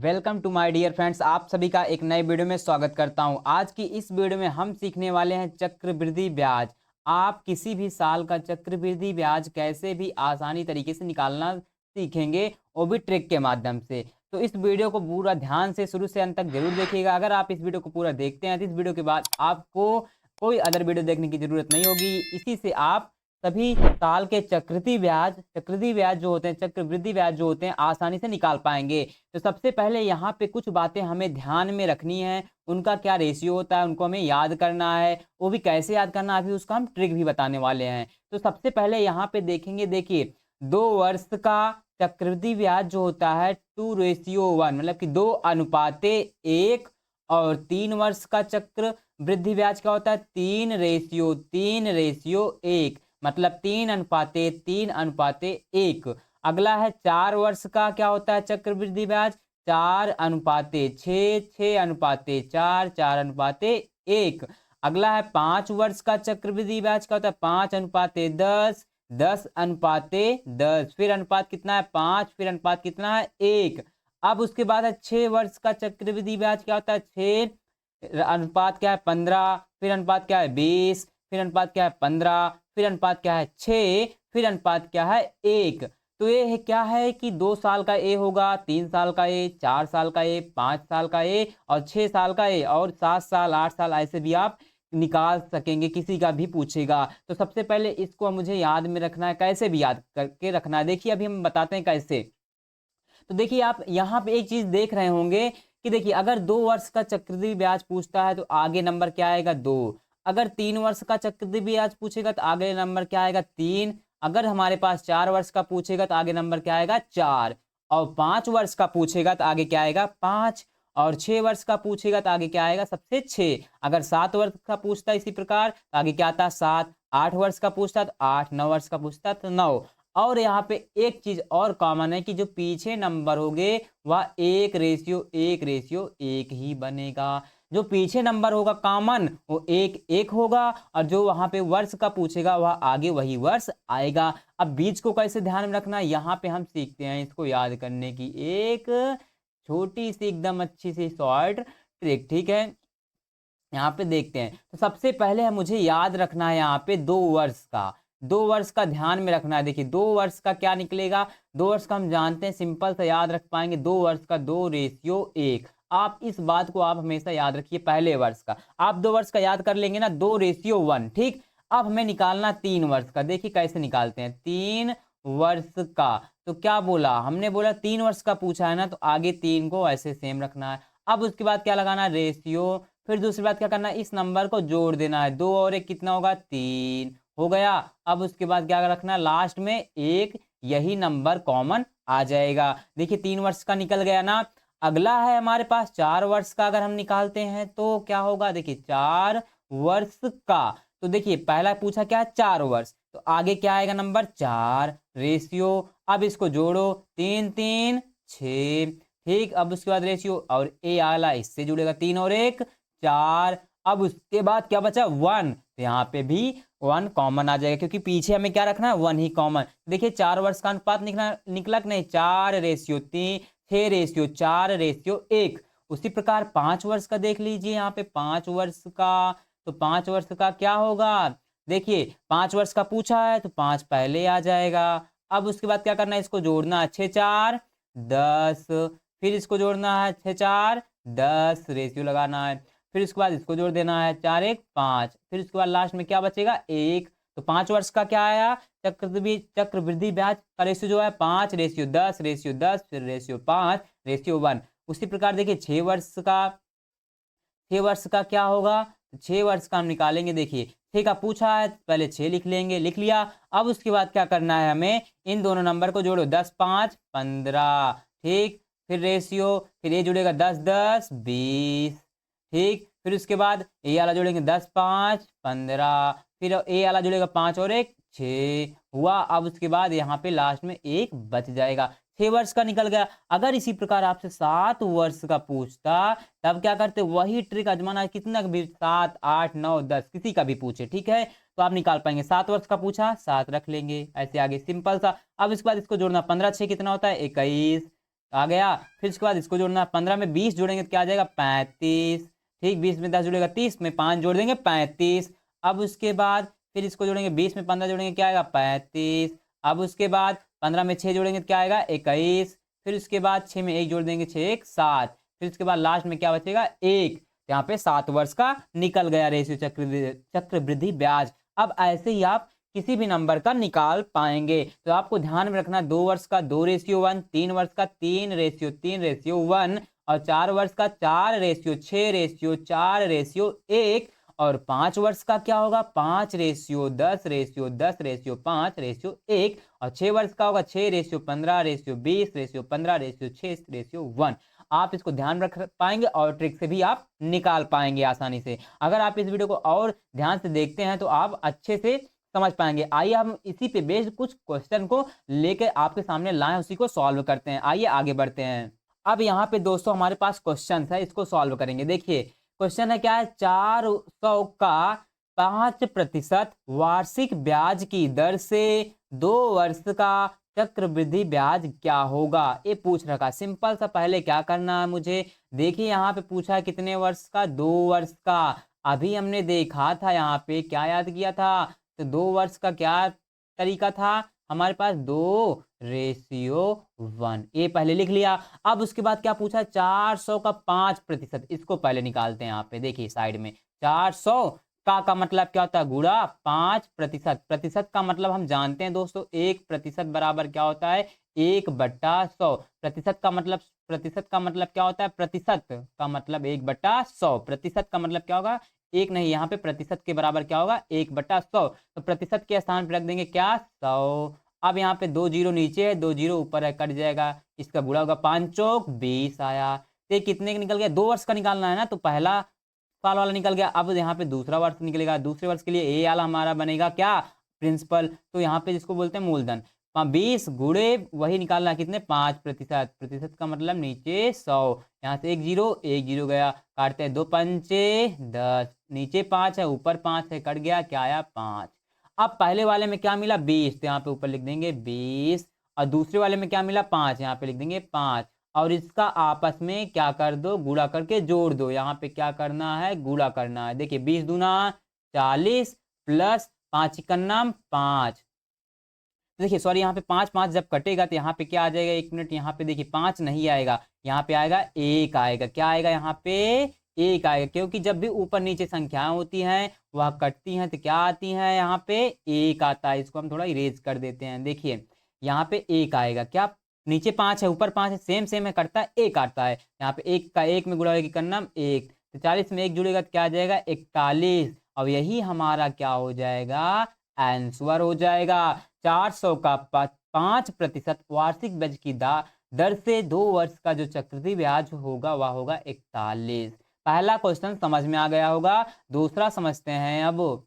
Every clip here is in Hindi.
Welcome to my dear friends. आप सभी का एक नए वीडियो में स्वागत करता हूं। आज की इस वीडियो में हम सीखने वाले हैं चक्रवृद्धि ब्याज। आप किसी भी साल का चक्रवृद्धि ब्याज कैसे भी आसानी तरीके से निकालना सीखेंगे, वो भी ट्रिक के माध्यम से। तो इस वीडियो को पूरा ध्यान से शुरू से अंत तक जरूर देखिएगा। अगर आप इस वीडियो को पूरा देखते हैं तो इस वीडियो के बाद आपको कोई अदर वीडियो देखने की जरूरत नहीं होगी। इसी से आप सभी साल के चक्रवृद्धि ब्याज जो होते हैं, चक्रवृद्धि ब्याज जो होते हैं, आसानी से निकाल पाएंगे। तो सबसे पहले यहाँ पे कुछ बातें हमें ध्यान में रखनी है। उनका क्या रेशियो होता है, उनको हमें याद करना है। वो भी कैसे याद करना है, अभी उसका हम ट्रिक भी बताने वाले हैं। तो सबसे पहले यहाँ पे देखेंगे, देखिए 2 वर्ष का चक्रवृद्धि ब्याज जो होता है 2:1, मतलब कि 2:1। और 3 वर्ष का चक्र वृद्धि ब्याज क्या होता है, 3:1, मतलब 3:3:1। अगला है 4 वर्ष का, क्या होता है चक्रवृद्धि ब्याज, 4:6, 6:4, 4:1। अगला है 5 वर्ष का चक्रवृद्धि ब्याज, क्या होता है 5:10, 10:10। फिर अनुपात कितना है 5, फिर अनुपात कितना है 1। अब उसके बाद है 6 वर्ष का चक्रवृद्धि ब्याज, क्या होता है 6, अनुपात क्या है 15, फिर अनुपात क्या है 20, फिर अनुपात क्या है 15, फिर अनुपात क्या है 6, फिर अनुपात क्या है 1। तो ये है क्या है कि 2 साल का ए होगा, 3 साल का ए, 4 साल का ए, 5 साल का ए और 6 साल का ए, और 7 साल 8 साल ऐसे भी आप निकाल सकेंगे, किसी का भी पूछेगा। तो सबसे पहले इसको मुझे याद में रखना है, कैसे भी याद करके रखना है। देखिए अभी हम बताते हैं कैसे। तो देखिए आप यहाँ पे एक चीज देख रहे होंगे कि देखिए अगर 2 वर्ष का चक्रवृद्धि ब्याज पूछता है तो आगे नंबर क्या आएगा 2। अगर 3 वर्ष का चक्रवृद्धि ब्याज पूछेगा तो आगे नंबर क्या आएगा 3। अगर हमारे पास 4 वर्ष का पूछेगा तो आगे नंबर क्या आएगा 4। और 5 वर्ष का पूछेगा तो आगे क्या आएगा 5। और 6 वर्ष का पूछेगा तो आगे क्या आएगा सबसे 6। अगर 7 वर्ष का पूछता है इसी प्रकार तो आगे क्या आता है 7। 8 वर्ष का पूछता है तो 8। 9 वर्ष का पूछता है तो 9। और यहाँ पे एक चीज और कॉमन है कि जो पीछे नंबर होंगे वह 1:1 ही बनेगा। जो पीछे नंबर होगा कॉमन वो 1:1 होगा, और जो वहां पे वर्ष का पूछेगा वह आगे वही वर्ष आएगा। अब बीच को कैसे ध्यान में रखना, यहाँ पे हम सीखते हैं इसको याद करने की एक छोटी सी एकदम अच्छी सी शॉर्ट ट्रिक, ठीक है। यहाँ पे देखते हैं। तो सबसे पहले मुझे याद रखना है यहाँ पे 2 वर्ष का। 2 वर्ष का ध्यान में रखना है। देखिए 2 वर्ष का क्या निकलेगा, 2 वर्ष का हम जानते हैं, सिंपल से याद रख पाएंगे। 2 वर्ष का 2:1। आप इस बात को आप हमेशा याद रखिए। पहले वर्ष का आप 2 वर्ष का याद कर लेंगे ना, 2:1, ठीक। अब हमें निकालना 3 वर्ष का। देखिए कैसे निकालते हैं 3 वर्ष का। तो क्या बोला हमने, बोला 3 वर्ष का पूछा है ना, तो आगे 3 को ऐसे सेम रखना है। अब उसके बाद क्या लगाना है रेशियो। फिर दूसरी बात क्या करना है, इस नंबर को जोड़ देना है। 2 और 1 कितना होगा 3 हो गया। अब उसके बाद क्या रखना है लास्ट में 1, यही नंबर कॉमन आ जाएगा। देखिए 3 वर्ष का निकल गया ना। अगला है हमारे पास 4 वर्ष का। अगर हम निकालते हैं तो क्या होगा, देखिए 4 वर्ष का। तो देखिए पहला पूछा क्या है 4 वर्ष, तो आगे क्या आएगा नंबर 4 रेशियो। अब इसको जोड़ो 3 3 6, ठीक। अब उसके बाद रेशियो और ए आला इससे जुड़ेगा 3 और 1 4। अब उसके बाद क्या बचा 1, तो यहाँ पे भी 1 कॉमन आ जाएगा, क्योंकि पीछे हमें क्या रखना है 1 ही कॉमन। देखिए 4 वर्ष का अनुपात निकला कि नहीं, 4:3, 6:4:1। उसी प्रकार 5 वर्ष का देख लीजिए। यहाँ पे 5 वर्ष का, तो 5 वर्ष का क्या होगा, देखिए 5 वर्ष का पूछा है तो 5 पहले आ जाएगा। अब उसके बाद क्या करना है, इसको जोड़ना है 6 4 10। फिर इसको जोड़ना है 6 4 10 रेशियो लगाना है। फिर उसके बाद इसको जोड़ देना है 4 1 5। फिर उसके बाद लास्ट में क्या बचेगा 1। तो 5 वर्ष का क्या आया, चक्रवृद्धि ब्याज का रेशियो जो है 5:10 फिर रेशियो 5:1। उसी प्रकार देखिए 6 वर्ष का क्या होगा, 6 वर्ष का हम निकालेंगे। देखिए 6 का पूछा है, पहले 6 लिख लेंगे, लिख लिया। अब उसके बाद क्या करना है, हमें इन दोनों नंबर को जोड़ो 10 5 15, ठीक। फिर रेशियो, फिर ये जुड़ेगा 10 10 20, ठीक। फिर उसके बाद ए वाला जोड़ेंगे 10 5 15, फिर ए वाला जुड़ेगा 5 और 1 6 हुआ। अब उसके बाद यहाँ पे लास्ट में 1 बच जाएगा। 6 वर्ष का निकल गया। अगर इसी प्रकार आपसे 7 वर्ष का पूछता, तब क्या करते, वही ट्रिक आजमाना, कितना भी 7 8 9 10 किसी का भी पूछे, ठीक है, तो आप निकाल पाएंगे। 7 वर्ष का पूछा 7 रख लेंगे, ऐसे आगे सिंपल सा। अब इसके बाद इसको जोड़ना 15 6 कितना होता है 21। आ गया। फिर उसके बाद इसको जोड़ना है, 15 में 20 जोड़ेंगे तो क्या आ जाएगा 35। ठीक, 20 में 10 जुड़ेगा 30, में 5 जोड़ देंगे 35। अब उसके बाद फिर इसको जोड़ेंगे, 20 में 15 जोड़ेंगे क्या आएगा 35। अब उसके बाद 15 में 6 जोड़ेंगे तो क्या आएगा 21। फिर उसके बाद 6 में 1 जोड़ देंगे 6 1 7। फिर उसके बाद लास्ट में क्या बचेगा 1। यहाँ पे 7 वर्ष का निकल गया रेशियो चक्रवृद्धि ब्याज। अब ऐसे ही आप किसी भी नंबर का निकाल पाएंगे। तो आपको ध्यान में रखना 2 वर्ष का 2:1, 3 वर्ष का 3:3:1 और 4 वर्ष का 4:6:4:1 और 5 वर्ष का क्या होगा 5:10:10:5:1 और 6 वर्ष का होगा 6:15:20:15:6:1। आप इसको ध्यान रख पाएंगे और ट्रिक से भी आप निकाल पाएंगे आसानी से। अगर आप इस वीडियो को और ध्यान से देखते हैं तो आप अच्छे से समझ पाएंगे। आइए हम इसी पे बेस्ड कुछ क्वेश्चन को लेकर आपके सामने लाएं, उसी को सॉल्व करते हैं। आइए आगे बढ़ते हैं। अब यहाँ पे दोस्तों हमारे पास क्वेश्चन है, इसको सॉल्व करेंगे। देखिए क्वेश्चन है क्या है, 400 का 5% वार्षिक ब्याज की दर से 2 वर्ष का चक्रवृद्धि ब्याज क्या होगा, ये पूछ रखा। सिंपल सा, पहले क्या करना है मुझे, देखिए यहाँ पे पूछा है कितने वर्ष का 2 वर्ष का। अभी हमने देखा था यहाँ पे क्या याद किया था, तो 2 वर्ष का क्या तरीका था हमारे पास 2:1, ये पहले लिख लिया। अब उसके बाद क्या पूछा 400 का 5%, इसको पहले निकालते हैं। यहाँ पे देखिए साइड में 400 का मतलब क्या होता है गुणा 5%। प्रतिशत का मतलब हम जानते हैं दोस्तों 1% बराबर क्या होता है 1/100। प्रतिशत का मतलब क्या होता है, प्रतिशत का मतलब 1/100। प्रतिशत का मतलब क्या होगा एक नहीं, यहाँ पे प्रतिशत के बराबर क्या होगा 1/100। तो प्रतिशत के स्थान पर रख देंगे क्या 100। अब यहाँ पे 2 जीरो नीचे है 2 जीरो ऊपर है, कट जाएगा, इसका गुणा होगा 5 चौक 20 आया। तो कितने का निकल गया 2 वर्ष का निकालना है ना, तो पहला साल वाला निकल गया। अब यहाँ पे दूसरा वर्ष निकलेगा, दूसरे वर्ष के लिए ए वाला हमारा बनेगा क्या प्रिंसिपल, तो यहाँ पे जिसको बोलते हैं मूलधन। 20 गुणे वही निकालना है कितने 5%। प्रतिशत का मतलब नीचे 100, यहाँ से 1 जीरो गया, काटते हैं 2 पंचे 10, नीचे 5 है ऊपर 5 है, कट गया क्या आया 5। अब पहले वाले में क्या मिला 20, तो यहाँ पे ऊपर लिख देंगे 20 और दूसरे वाले में क्या मिला 5, यहाँ पे लिख देंगे 5 और इसका आपस में क्या कर दो गुणा करके जोड़ दो। यहाँ पे क्या करना है गुणा करना है। देखिए 20 दूना 40 प्लस 5 इकन्ना 5। देखिए सॉरी, यहाँ पे 5 5 जब कटेगा तो यहाँ पे क्या आ जाएगा, 1 मिनट, यहाँ पे देखिए 5 नहीं आएगा, यहाँ पे आएगा 1 आएगा। क्या आएगा यहाँ पे 1 आएगा, क्योंकि जब भी ऊपर नीचे संख्याएं होती हैं वह कटती हैं तो क्या आती हैं यहाँ पे 1 आता है। इसको हम थोड़ा इरेज कर देते हैं। देखिए यहाँ पे 1 आएगा, क्या नीचे 5 है ऊपर 5 है, सेम सेम है, कटता है 1 आता है। यहाँ पे 1 का 1 में गुणा होगी करना 1, तो 40 में 1 जुड़ेगा तो क्या आ जाएगा 41 और यही हमारा क्या हो जाएगा आंसर हो जाएगा। 400 का 5% वार्षिक ब्याज की दर से 2 वर्ष का जो चक्रवृद्धि ब्याज होगा वह होगा 41। पहला क्वेश्चन समझ में आ गया होगा। दूसरा समझते हैं। अब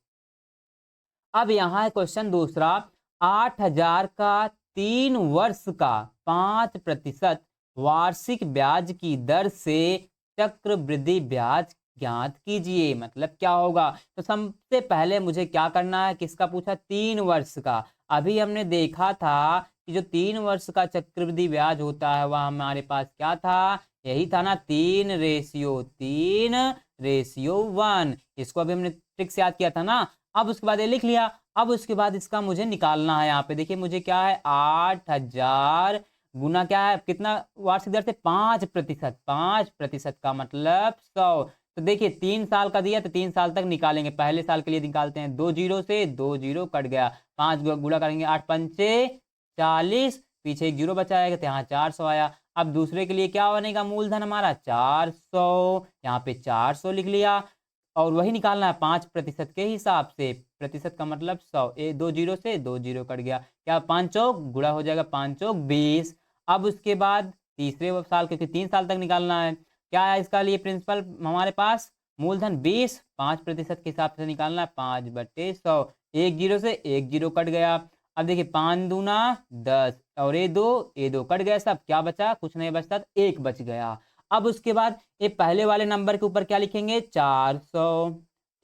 यहाँ है क्वेश्चन दूसरा, 8000 का 3 वर्ष का 5% वार्षिक ब्याज की दर से चक्रवृद्धि ब्याज ज्ञात कीजिए, मतलब क्या होगा। तो सबसे पहले मुझे क्या करना है, किसका पूछा 3 वर्ष का। अभी हमने देखा था कि जो 3 वर्ष का चक्रवृद्धि ब्याज होता है वह हमारे पास क्या था, यही था ना 3:1। इसको अभी हमने ट्रिक से याद किया था ना। अब उसके बाद ये लिख लिया। अब उसके बाद इसका मुझे निकालना है। यहाँ पे देखिए मुझे क्या है 8000 गुना क्या है कितना वार्षिक दर से 5%। 5% का मतलब 100। तो देखिए 3 साल का दिया तो 3 साल तक निकालेंगे। पहले साल के लिए निकालते हैं 2 जीरो से 2 जीरो कट गया, 5 गुणा करेंगे 8 पंचे 40, पीछे 1 जीरो बचाएगा तो यहाँ 400 आया। अब दूसरे के लिए क्या बनेगा मूलधन हमारा 400, यहाँ पे 400 लिख लिया और वही निकालना है 5% के हिसाब से। प्रतिशत का मतलब 100, 2 जीरो से 2 जीरो कट गया, क्या 5 चौक गुणा हो जाएगा 5 चौक 20। अब उसके बाद तीसरे साल, क्योंकि 3 साल तक निकालना है, क्या है इसका लिए प्रिंसिपल हमारे पास मूलधन 20, 5% के हिसाब से निकालना है 5/100, 1 जीरो से 1 जीरो कट गया। अब देखिए 5 दूना 10 और ये दो कट गया, सब क्या बचा कुछ नहीं बचता, 1 बच गया। अब उसके बाद ये पहले वाले नंबर के ऊपर क्या लिखेंगे 400,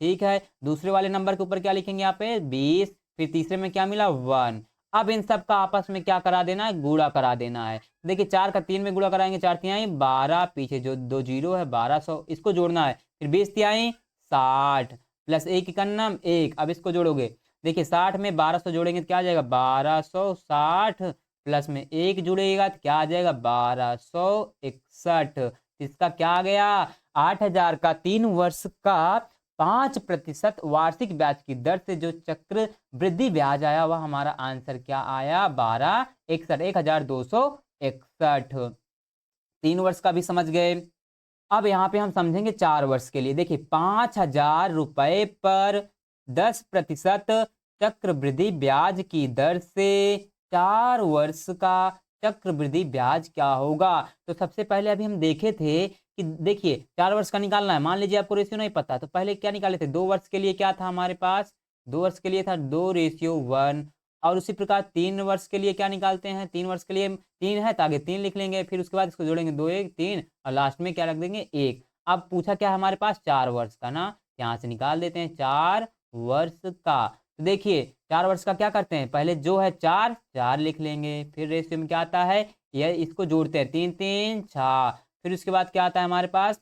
ठीक है। दूसरे वाले नंबर के ऊपर क्या लिखेंगे यहाँ पे 20, फिर तीसरे में क्या मिला 1। अब इन सब का आपस में क्या करा देना है, गुणा करा देना है। देखिए 4 का 3 में गुणा कराएंगे, 4 तिहाई 12, पीछे जो 2 जीरो है 1200, इसको जोड़ना है। फिर 20 तिहाई 60 प्लस 1 इकन्नम 1, अब इसको जोड़ोगे। देखिए 60 में 1200 जोड़ेंगे तो क्या आ जाएगा 1260, प्लस में 1 जुड़ेगा तो क्या आ जाएगा 1261। इसका क्या आ गया, 8000 का 3 वर्ष का 5% वार्षिक ब्याज की दर से जो चक्र वृद्धि ब्याज आया वह हमारा आंसर क्या आया 1261, 1261। 3 वर्ष का भी समझ गए। अब यहाँ पे हम समझेंगे 4 वर्ष के लिए। देखिए 5000 रुपए पर 10% चक्रवृद्धि ब्याज की दर से 4 वर्ष का चक्रवृद्धि ब्याज क्या होगा। तो सबसे पहले अभी हम देखे थे कि देखिए 4 वर्ष का निकालना है। मान लीजिए आपको रेशियो नहीं पता तो पहले क्या निकाले थे, 2 वर्ष के लिए क्या था हमारे पास, 2 वर्ष के लिए था 2:1। और उसी प्रकार 3 वर्ष के लिए क्या निकालते हैं, 3 वर्ष के लिए 3 है तो आगे 3 लिख लेंगे, फिर उसके बाद इसको जोड़ेंगे 2 1 3 और लास्ट में क्या रख देंगे 1। अब पूछा क्या है हमारे पास 4 वर्ष का ना, यहाँ से निकाल देते हैं 4 वर्ष का। तो देखिए 4 वर्ष का क्या करते हैं, पहले जो है 4 4 लिख लेंगे, फिर रेशियो में क्या आता है, यह इसको जोड़ते हैं 3 3 6, फिर उसके बाद क्या आता है हमारे पास,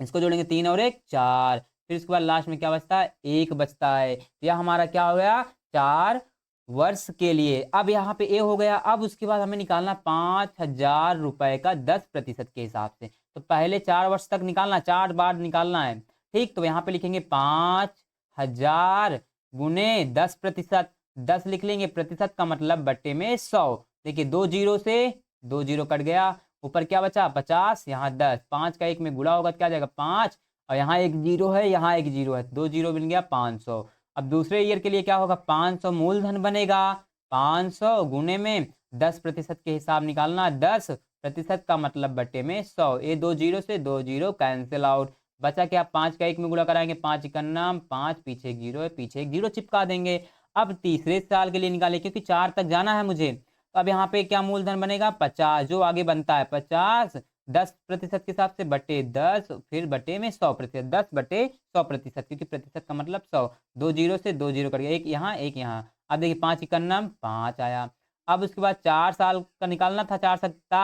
इसको जोड़ेंगे 3 और 1 4, फिर उसके बाद लास्ट में क्या बचता है 1 बचता है। यह हमारा क्या हो गया 4 वर्ष के लिए। अब यहाँ पे ए हो गया। अब उसके बाद हमें निकालना 5000 रुपए का 10% के हिसाब से। तो पहले 4 वर्ष तक निकालना, 4 बार निकालना है, ठीक। तो यहाँ पे लिखेंगे 5000 गुने 10%, 10 लिख लेंगे, प्रतिशत का मतलब बट्टे में 100। देखिए 2 जीरो से 2 जीरो कट गया, ऊपर क्या बचा 50, यहाँ 10, 5 का 1 में गुणा होगा तो क्या जाएगा 5, और यहाँ 1 जीरो है, यहाँ 1 जीरो है, 2 जीरो बन गया 500। अब दूसरे ईयर के लिए क्या होगा 500 मूलधन बनेगा, 500 गुने में 10% के हिसाब निकालना, 10% का मतलब बट्टे में 100। ये 2 जीरो से 2 जीरो कैंसिल आउट, बचा क्या 5 का 1 में गुणा कराएंगे, 5 इकन्ना 5, पीछे 1 जीरो है, पीछे 1 जीरो चिपका देंगे। अब तीसरे साल के लिए निकालें क्योंकि 4 तक जाना है मुझे। तो अब यहाँ पे क्या मूलधन बनेगा 50, जो आगे बनता है 50 10% के हिसाब से बटे 10, फिर बटे में 100%, 10 बटे 100%, क्योंकि प्रतिशत का मतलब 100। 2 जीरो से 2 जीरो कट गया, एक यहाँ एक यहाँ। अब देखिए 5 इकन्ना 5 आया। अब उसके बाद 4 साल का निकालना था,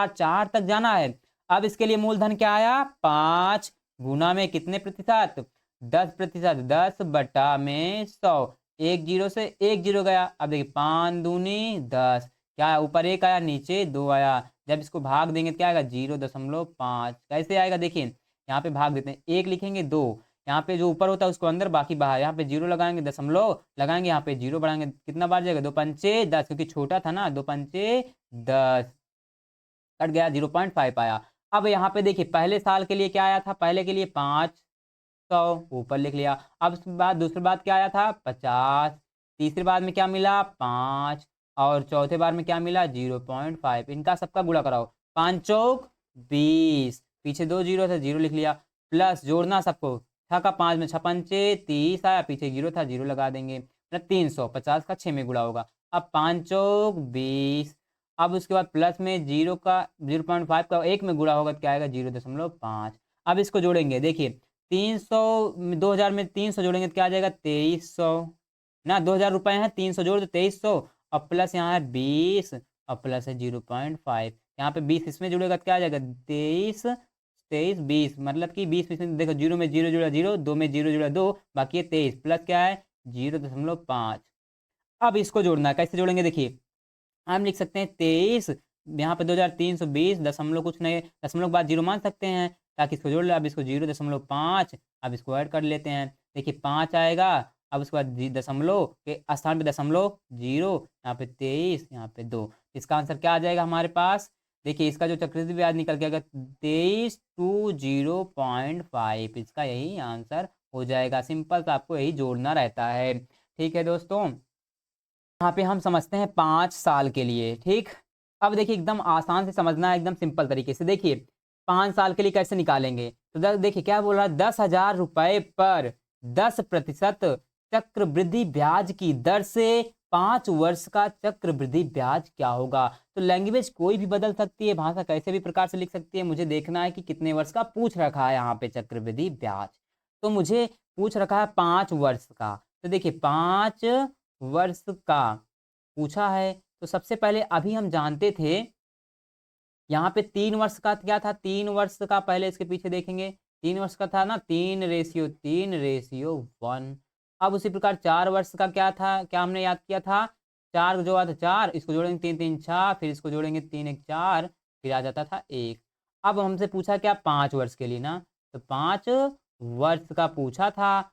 4 तक जाना है। अब इसके लिए मूलधन क्या आया 5 गुना में कितने प्रतिशत 10%, 10 बटा में 100, 1 जीरो से 1 जीरो गया। अब देखिए 5 दूनी 10, क्या आया ऊपर 1 आया, नीचे 2 आया। जब इसको भाग देंगे तो क्या आएगा 0.5। कैसे आएगा देखिए, यहाँ पे भाग देते हैं, 1 लिखेंगे 2, यहाँ पे जो ऊपर होता है उसको अंदर बाकी बाहर, यहाँ पे 0 लगाएंगे, दशमलव लगाएंगे, यहाँ पे 0 बढ़ाएंगे, कितना बार जाएगा 2 पंचे 10, क्योंकि छोटा था ना 2 पंचे 10, कट गया 0.5 आया। अब यहाँ पे देखिए पहले साल के लिए क्या आया था, पहले के लिए 500 ऊपर लिख लिया। अब उसके बाद दूसरी बात क्या आया था 50, तीसरी बार में क्या मिला 5, और चौथे बार में क्या मिला 0.5। इनका सबका गुणा कराओ, 5 चौक 20, पीछे 2 जीरो था 0 लिख लिया, प्लस जोड़ना सबको, 6 का 5 में 6 पंचे 30 आया, पीछे 0 था 0 लगा देंगे, मतलब 300, 50 का 6 में गुणा होगा। अब 5 चौक 20, अब उसके बाद प्लस में 0 का 0.5 का 1 में गुणा होगा तो क्या आएगा 0.5। अब इसको जोड़ेंगे, देखिए 300 2000 में 300 जोड़ेंगे तो क्या आ जाएगा 2300 ना, 2000 रुपए हैं 300 जोड़ दो 2300, और प्लस यहाँ है 20 और प्लस है 0.5, यहाँ पे 20 इसमें जुड़ेगा तो क्या आ जाएगा 23 23 20, मतलब कि 20 इसमें देखो 0 में 0 जुड़ा 0, 2 में 0 जुड़ा 2, बाकी है 23, प्लस क्या है 0.5। अब इसको जोड़ना है, कैसे जोड़ेंगे देखिए, हम लिख सकते हैं 23, यहाँ पे 2320 दशमलव कुछ नहीं, दशमलव के बाद 0 मान सकते हैं ताकि इसको जोड़ ले। अब इसको 0.5, अब इसको ऐड कर लेते हैं, देखिए 5 आएगा। अब उसके बाद दशमलव के स्थान पे दशमलव 0, यहाँ पे 23, यहाँ पे 2, इसका आंसर क्या आ जाएगा हमारे पास, देखिए इसका जो चक्रवृद्धि ब्याज निकल के आएगा 23 टू 0.5, इसका यही आंसर हो जाएगा। सिंपल, तो आपको यही जोड़ना रहता है। ठीक है दोस्तों, यहाँ पे हम समझते हैं 5 साल के लिए, ठीक। अब देखिए एकदम आसान से समझना है, एकदम सिंपल तरीके से। देखिए 5 साल के लिए कैसे निकालेंगे, तो देखिए क्या बोल रहा है 10,000 रुपए पर 10% चक्रवृद्धि ब्याज की दर से 5 वर्ष का चक्रवृद्धि ब्याज क्या होगा। तो लैंग्वेज कोई भी बदल सकती है, भाषा कैसे भी प्रकार से लिख सकती है, मुझे देखना है कि कितने वर्ष का पूछ रखा है यहाँ पे चक्रवृद्धि ब्याज। तो मुझे पूछ रखा है 5 वर्ष का, तो देखिए 5 वर्ष का पूछा है। तो सबसे पहले अभी हम जानते थे यहाँ पे 3 वर्ष का क्या था, 3 वर्ष का पहले इसके पीछे देखेंगे, 3 वर्ष का था ना 3:1। अब उसी प्रकार 4 वर्ष का क्या था, क्या हमने याद किया था, 4 जो आता 4, इसको जोड़ेंगे 3 3 6, फिर इसको जोड़ेंगे 3 1 4, फिर आ जाता था 1। अब हमसे पूछा क्या 5 वर्ष के लिए ना, तो 5 वर्ष का पूछा था,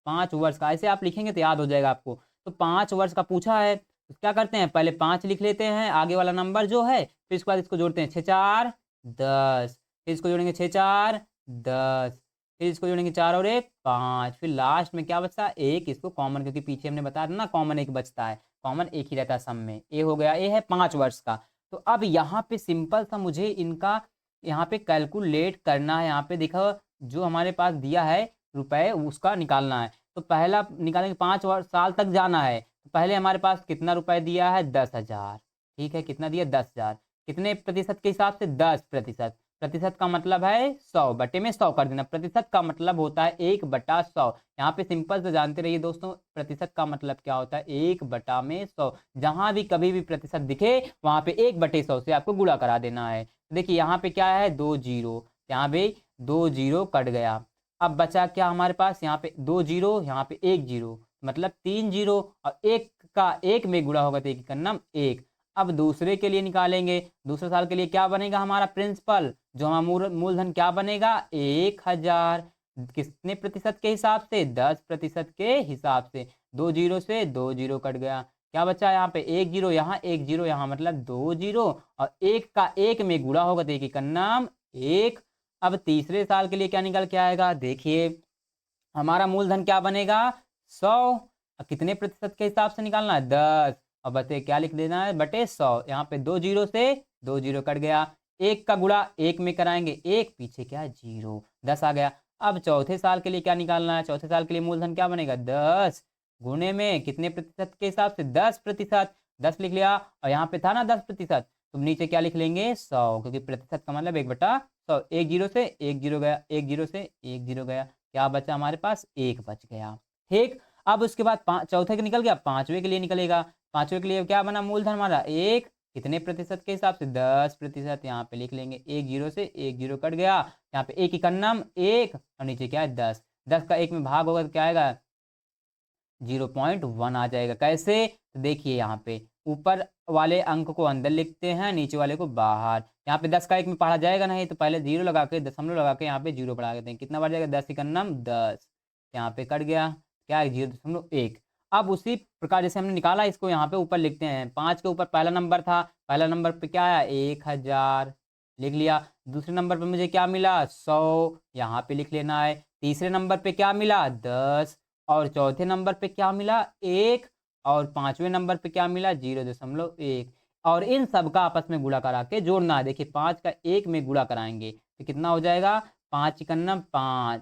5 वर्ष का ऐसे आप लिखेंगे तो याद हो जाएगा आपको। तो 5 वर्ष का पूछा है, तो क्या करते हैं पहले 5 लिख लेते हैं आगे वाला नंबर जो है, फिर इसके बाद इसको जोड़ते हैं 6 4 10, फिर इसको जोड़ेंगे 6 4 10, फिर इसको जोड़ेंगे 4 और 1 5, फिर लास्ट में क्या बचता है 1, इसको कॉमन, क्योंकि पीछे हमने बताया था ना कॉमन 1 बचता है, कॉमन 1 ही रहता है सब में। ये हो गया, ये है 5 वर्ष का। तो अब यहाँ पे सिंपल सा मुझे इनका यहाँ पे कैलकुलेट करना है। यहाँ पे देखो जो हमारे पास दिया है रुपए उसका निकालना है। तो पहला निकालेंगे 5 साल तक जाना है। तो पहले हमारे पास कितना रुपए दिया है 10,000, ठीक है, कितना दिया 10,000, कितने प्रतिशत के हिसाब से 10%। प्रतिशत का मतलब है 100 बटे में 100 कर देना, प्रतिशत का मतलब होता है 1/100। यहाँ पे सिंपल से जानते रहिए दोस्तों, प्रतिशत का मतलब क्या होता है 1/100। जहां भी कभी भी प्रतिशत दिखे वहां पे 1/100 से आपको गुणा करा देना है। देखिए यहाँ पे क्या है 2 जीरो, यहाँ पे 2 जीरो कट गया। अब बचा क्या हमारे पास, यहाँ पे 2 जीरो, यहाँ पे 1 जीरो, मतलब 3 जीरो, और 1 का 1 में गुणा होगा तो 1 का नाम 1। अब दूसरे के लिए निकालेंगे, दूसरे साल के लिए क्या बनेगा हमारा प्रिंसिपल, जो हमारा मूलधन क्या बनेगा 1000, कितने प्रतिशत के हिसाब से 10% के हिसाब से। 2 जीरो से 2 जीरो कट गया, क्या बचा यहाँ पे 1 जीरो, यहाँ 1 जीरो, यहाँ मतलब 2 जीरो, और 1 का 1 में गुणा होगा तो 1 का नाम 1। अब तीसरे साल के लिए क्या निकल के आएगा, देखिए हमारा मूलधन क्या बनेगा 100, कितने प्रतिशत के हिसाब से निकालना है 10, और बते क्या लिख देना है बटे 100। यहाँ पे 2 जीरो से 2 जीरो कट गया, 1 का गुणा 1 में कराएंगे 1, पीछे क्या है जीरो, 10 आ गया। अब चौथे साल के लिए क्या निकालना है, चौथे साल के लिए मूलधन क्या बनेगा 10 गुणे में कितने प्रतिशत के हिसाब से 10%, 10 लिख लिया, और यहाँ पे था ना 10%, तुम नीचे क्या लिख लेंगे 100, क्योंकि प्रतिशत का मतलब 1/100। 1 जीरो से 1 जीरो गया, 1 जीरो से 1 जीरो गया, क्या बचा हमारे पास 1 बच गया, ठीक। अब उसके बाद चौथे का निकल गया, पांचवे के लिए निकलेगा। पांचवे के लिए क्या बना मूलधन हमारा 1, कितने प्रतिशत के हिसाब से 10%, यहाँ पे लिख लेंगे 1 जीरो से 1 जीरो कट गया, यहाँ पे 1 इकन्नम 1, और नीचे क्या है 10, 10 का 1 में भाग होगा तो क्या आएगा 0.1 आ जाएगा। कैसे, तो देखिए यहाँ पे ऊपर वाले अंक को अंदर लिखते हैं, नीचे वाले को बाहर। यहाँ पे 10 का 1 में पढ़ा जाएगा नहीं, तो पहले जीरो लगा के दशमलव लगा के यहाँ पे जीरो बढ़ा देते हैं, कितना बढ़ जाएगा 10 इकन्नम 10, यहाँ पे कट गया क्या है 0.1। अब उसी प्रकार जैसे हमने निकाला इसको यहाँ पे ऊपर लिखते हैं, 5 के ऊपर पहला नंबर था, पहला नंबर पे क्या आया 1000 लिख लिया। दूसरे नंबर पे मुझे क्या मिला 100, यहाँ पे लिख लेना है। तीसरे नंबर पे क्या मिला 10, और चौथे नंबर पे क्या मिला 1, और पांचवें नंबर पे क्या मिला 0.1, और इन सब का आपस में गुणा करा के जोड़ना है। देखिए 5 का 1 में गुणा कराएंगे तो कितना हो जाएगा 5 इकन्ना 5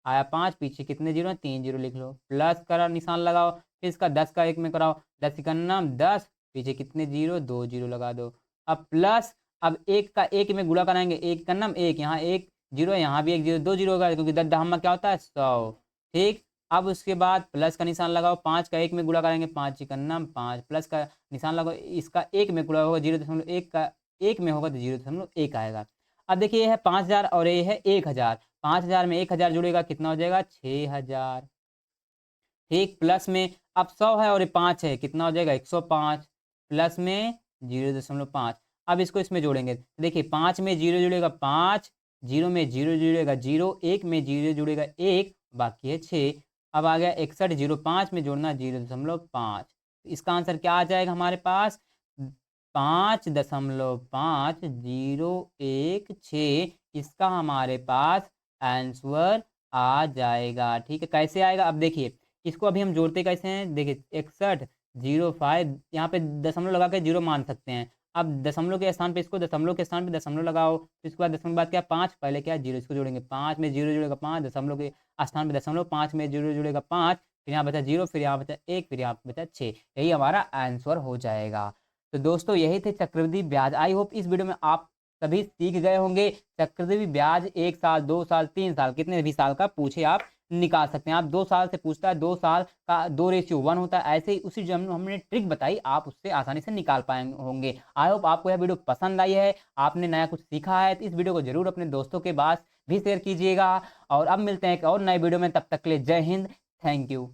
आया 5, पीछे कितने जीरो 3 जीरो लिख लो, प्लस करा निशान लगाओ, फिर इसका 10 का 1 में कराओ, 10 इकन्ना 10, पीछे कितने जीरो 2 जीरो लगा दो। अब प्लस, अब 1 का 1 में गुणा कराएंगे 1 का नाम 1, यहाँ 1 जीरो, यहाँ भी 1 जीरो, 2 जीरो होगा, क्योंकि 10 दहम्मा क्या होता है 100, ठीक। अब उसके बाद प्लस का निशान लगाओ, 5 का 1 में गुणा करेंगे 5 इकन्ना 5, प्लस का निशान लगाओ, इसका 1 में गुणा होगा 0.1 का 1 में होगा तो 0.1 आएगा। अब देखिए ये है 5000 और ये है 1000, 5000 में 1000 जुड़ेगा कितना हो जाएगा 6000, ठीक। प्लस में अब 100 है और ये 5 है, कितना हो जाएगा 105, प्लस में 0.5। अब इसको इसमें जोड़ेंगे, देखिए 5 में 0 जुड़ेगा 5, 0 में 0 जुड़ेगा 0, 1 में 0 जुड़ेगा 1, बाकी है 6। अब आ गया 61, 05 में जोड़ना 0.5, इसका आंसर क्या आ जाएगा हमारे पास 5.5016, इसका हमारे पास आंसर आ जाएगा, ठीक है। कैसे आएगा, अब देखिए इसको अभी हम जोड़ते कैसे हैं, देखिए 61 05, यहाँ पे दशमलव लगा के 0 मान सकते हैं। अब दशमलव के स्थान पे इसको दशमलव के स्थान पे दशमलव लगाओ, फिर इसके बाद दशमलव बाद क्या 5, पहले क्या 0, इसको जोड़ेंगे 5 में 0 जुड़ेगा 5, दशमलव के स्थान पे दशमलव, 5 में 0 जुड़ेगा 5, फिर यहाँ बचा 0, फिर यहाँ बचा 1, फिर यहाँ बचा 6, यही हमारा आंसर हो जाएगा। तो दोस्तों यही थे चक्रवृद्धि ब्याज। आई होप इस वीडियो में आप सभी सीख गए होंगे। चक्रवृद्धि ब्याज 1 साल 2 साल 3 साल कितने भी साल का पूछे आप निकाल सकते हैं। आप 2 साल से पूछता है, 2 साल का 2:1 होता है, ऐसे ही उसी जो हमने ट्रिक बताई आप उससे आसानी से निकाल पाए होंगे। आई होप आपको यह वीडियो पसंद आई है, आपने नया कुछ सीखा है, तो इस वीडियो को ज़रूर अपने दोस्तों के पास भी शेयर कीजिएगा और अब मिलते हैं एक और नए वीडियो में, तब तक के लिए जय हिंद, थैंक यू।